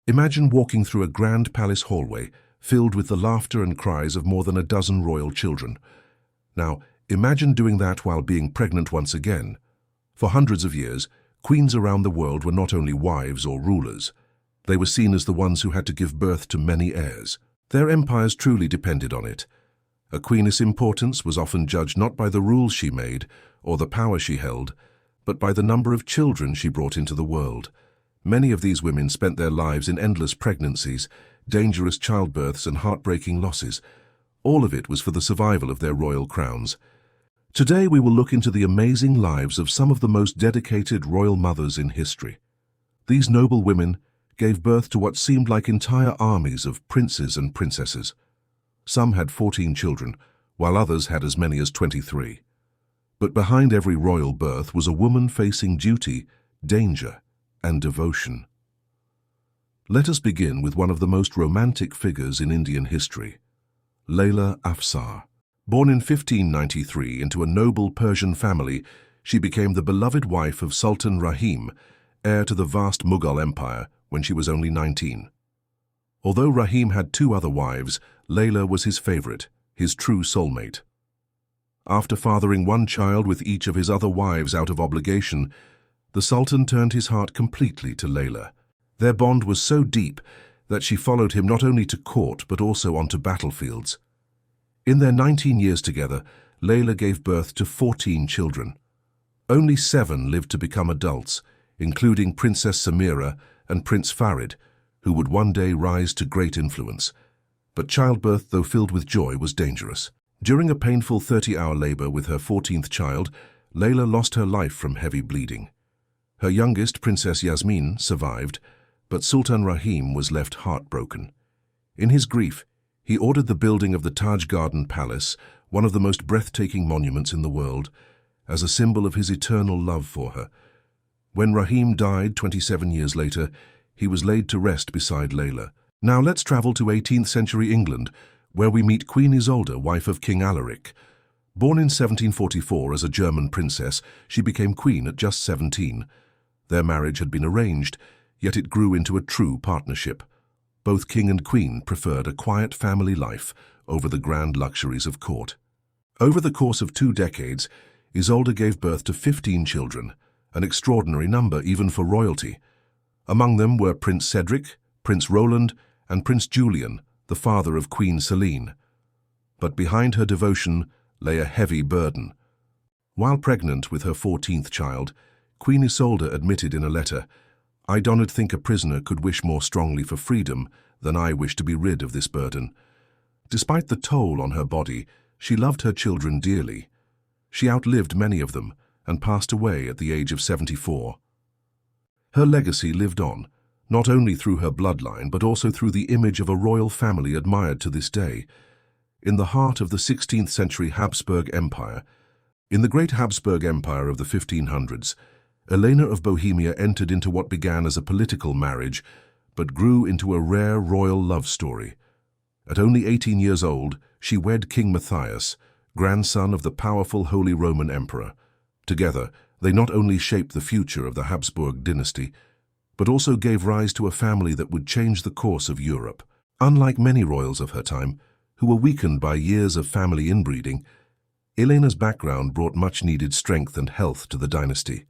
Imagine walking through a grand palace hallway filled with the laughter and cries of more than a dozen royal children. Now, imagine doing that while being pregnant once again. For hundreds of years, queens around the world were not only wives or rulers. They were seen as the ones who had to give birth to many heirs. Their empires truly depended on it. A queen's importance was often judged not by the rules she made or the power she held, but by the number of children she brought into the world. Many of these women spent their lives in endless pregnancies, dangerous childbirths, and heartbreaking losses. All of it was for the survival of their royal crowns. Today we will look into the amazing lives of some of the most dedicated royal mothers in history. These noble women gave birth to what seemed like entire armies of princes and princesses. Some had 14 children, while others had as many as 23. But behind every royal birth was a woman facing duty, danger, and devotion. Let us begin with one of the most romantic figures in Indian history, Laila Afzal. Born in 1593 into a noble Persian family, she became the beloved wife of Sultan Rahim, heir to the vast Mughal Empire, when she was only 19. Although Rahim had 2 other wives, Laila was his favorite, his true soulmate. After fathering 1 child with each of his other wives out of obligation, the Sultan turned his heart completely to Laila. Their bond was so deep that she followed him not only to court but also onto battlefields. In their 19 years together, Laila gave birth to 14 children. Only 7 lived to become adults, including Princess Samira and Prince Farid, who would one day rise to great influence. But childbirth, though filled with joy, was dangerous. During a painful 30-hour labor with her 14th child, Laila lost her life from heavy bleeding. Her youngest, Princess Yasmin, survived, but Sultan Rahim was left heartbroken. In his grief, he ordered the building of the Taj Garden Palace, one of the most breathtaking monuments in the world, as a symbol of his eternal love for her. When Rahim died 27 years later, he was laid to rest beside Laila. Now let's travel to 18th century England, where we meet Queen Isolde, wife of King Alaric. Born in 1744 as a German princess, she became queen at just 17. Their marriage had been arranged, yet it grew into a true partnership. Both king and queen preferred a quiet family life over the grand luxuries of court. Over the course of 2 decades, Isolde gave birth to 15 children, an extraordinary number even for royalty. Among them were Prince Cedric, Prince Roland, and Prince Julian, the father of Queen Celine. But behind her devotion lay a heavy burden. While pregnant with her 14th child, Queen Isolde admitted in a letter, "I do not think a prisoner could wish more strongly for freedom than I wish to be rid of this burden." Despite the toll on her body, she loved her children dearly. She outlived many of them and passed away at the age of 74. Her legacy lived on, not only through her bloodline but also through the image of a royal family admired to this day. In the heart of the 16th century Habsburg Empire, in the great Habsburg Empire of the 1500s, Elena of Bohemia entered into what began as a political marriage but grew into a rare royal love story. At only 18 years old, she wed King Matthias, grandson of the powerful Holy Roman Emperor. Together, they not only shaped the future of the Habsburg dynasty, but also gave rise to a family that would change the course of Europe. Unlike many royals of her time, who were weakened by years of family inbreeding, Elena's background brought much-needed strength and health to the dynasty.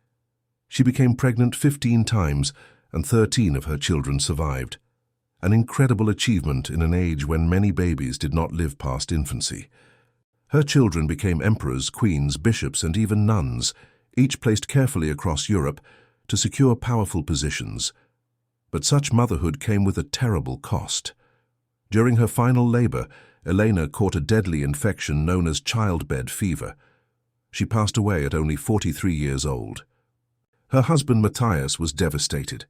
She became pregnant 15 times, and 13 of her children survived. An incredible achievement in an age when many babies did not live past infancy. Her children became emperors, queens, bishops, and even nuns, each placed carefully across Europe to secure powerful positions. But such motherhood came with a terrible cost. During her final labor, Elena caught a deadly infection known as childbed fever. She passed away at only 43 years old. Her husband Matthias was devastated.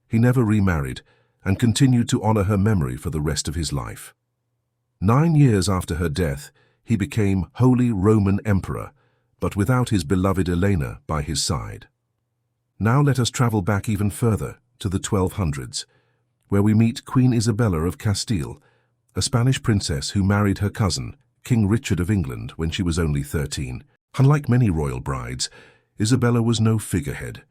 He never remarried and continued to honor her memory for the rest of his life. 9 years after her death, he became Holy Roman Emperor, but without his beloved Elena by his side. Now let us travel back even further, to the 1200s, where we meet Queen Isabella of Castile, a Spanish princess who married her cousin, King Richard of England, when she was only 13. Unlike many royal brides, Isabella was no figurehead.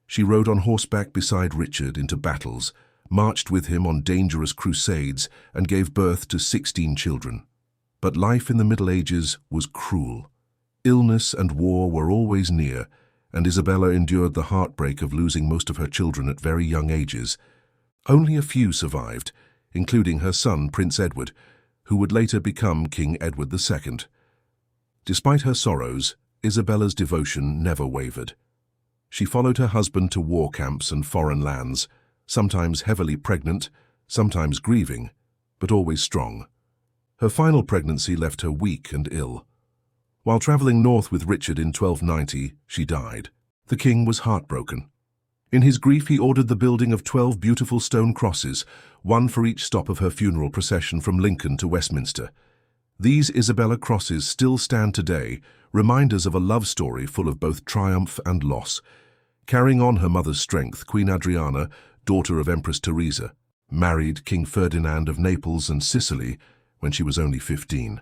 She rode on horseback beside Richard into battles, marched with him on dangerous crusades, and gave birth to 16 children. But life in the Middle Ages was cruel. Illness and war were always near, and Isabella endured the heartbreak of losing most of her children at very young ages. Only a few survived, including her son, Prince Edward, who would later become King Edward II. Despite her sorrows, Isabella's devotion never wavered. She followed her husband to war camps and foreign lands, sometimes heavily pregnant, sometimes grieving, but always strong. Her final pregnancy left her weak and ill. While traveling north with Richard in 1290, she died. The king was heartbroken. In his grief, he ordered the building of 12 beautiful stone crosses, one for each stop of her funeral procession from Lincoln to Westminster. These Isabella crosses still stand today, reminders of a love story full of both triumph and loss. Carrying on her mother's strength, Queen Adriana, daughter of Empress Teresa, married King Ferdinand of Naples and Sicily when she was only 15.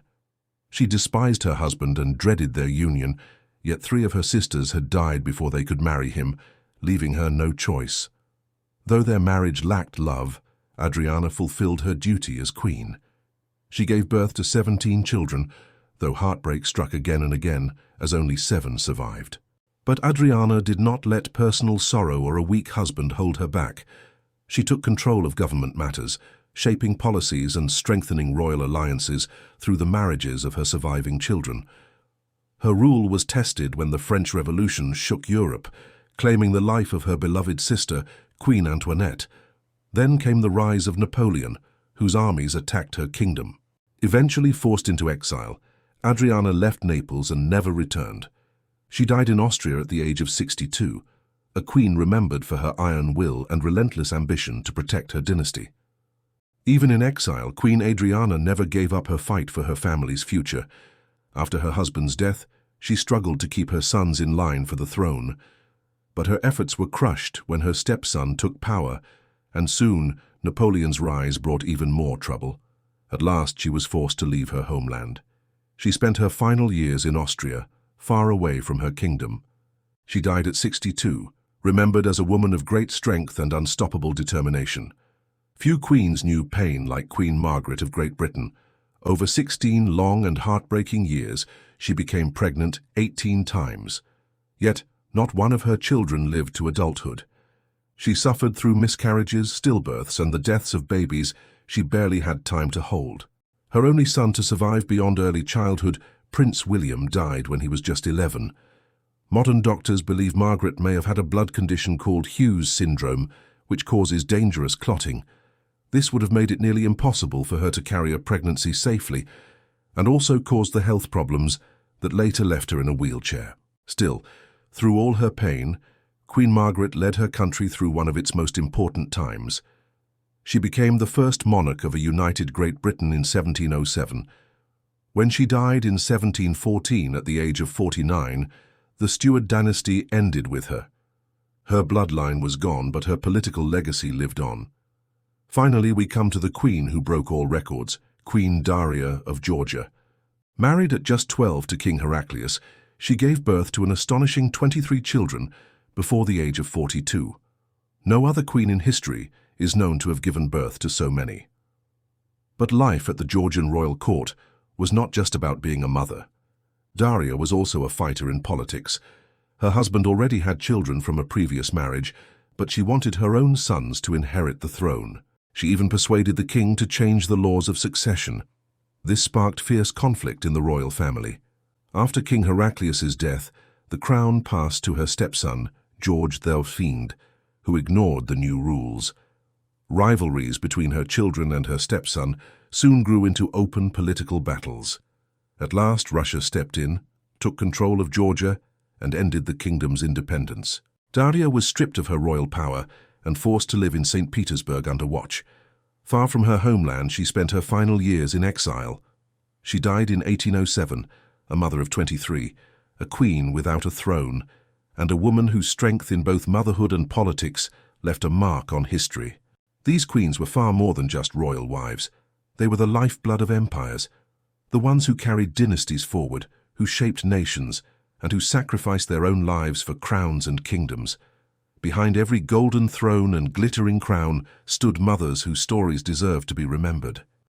She despised her husband and dreaded their union, yet 3 of her sisters had died before they could marry him, leaving her no choice. Though their marriage lacked love, Adriana fulfilled her duty as queen. She gave birth to 17 children, though heartbreak struck again and again, as only 7 survived. But Adriana did not let personal sorrow or a weak husband hold her back. She took control of government matters, shaping policies and strengthening royal alliances through the marriages of her surviving children. Her rule was tested when the French Revolution shook Europe, claiming the life of her beloved sister, Queen Antoinette. Then came the rise of Napoleon, whose armies attacked her kingdom. Eventually forced into exile, Adriana left Naples and never returned. She died in Austria at the age of 62, a queen remembered for her iron will and relentless ambition to protect her dynasty. Even in exile, Queen Adriana never gave up her fight for her family's future. After her husband's death, she struggled to keep her sons in line for the throne. But her efforts were crushed when her stepson took power, and soon Napoleon's rise brought even more trouble. At last she was forced to leave her homeland. She spent her final years in Austria, far away from her kingdom. She died at 62, remembered as a woman of great strength and unstoppable determination. Few queens knew pain like Queen Margaret of Great Britain. Over 16 long and heartbreaking years, she became pregnant 18 times. Yet, not one of her children lived to adulthood. She suffered through miscarriages, stillbirths, and the deaths of babies she barely had time to hold. Her only son to survive beyond early childhood, Prince William, died when he was just 11. Modern doctors believe Margaret may have had a blood condition called Hughes syndrome, which causes dangerous clotting. This would have made it nearly impossible for her to carry a pregnancy safely, and also caused the health problems that later left her in a wheelchair. Still, through all her pain, Queen Margaret led her country through one of its most important times. She became the first monarch of a united Great Britain in 1707. When she died in 1714 at the age of 49, the Stuart dynasty ended with her. Her bloodline was gone, but her political legacy lived on. Finally, we come to the queen who broke all records, Queen Daria of Georgia. Married at just 12 to King Heraclius, she gave birth to an astonishing 23 children before the age of 42. No other queen in history is known to have given birth to so many. But life at the Georgian royal court was not just about being a mother. Daria was also a fighter in politics. Her husband already had children from a previous marriage, but she wanted her own sons to inherit the throne. She even persuaded the king to change the laws of succession. This sparked fierce conflict in the royal family. After King Heraclius's death, the crown passed to her stepson, George the Fiend, who ignored the new rules. Rivalries between her children and her stepson soon grew into open political battles. At last, Russia stepped in, took control of Georgia, and ended the kingdom's independence. Daria was stripped of her royal power and forced to live in St. Petersburg under watch. Far from her homeland, she spent her final years in exile. She died in 1807, a mother of 23, a queen without a throne, and a woman whose strength in both motherhood and politics left a mark on history. These queens were far more than just royal wives. They were the lifeblood of empires, the ones who carried dynasties forward, who shaped nations, and who sacrificed their own lives for crowns and kingdoms. Behind every golden throne and glittering crown stood mothers whose stories deserve to be remembered.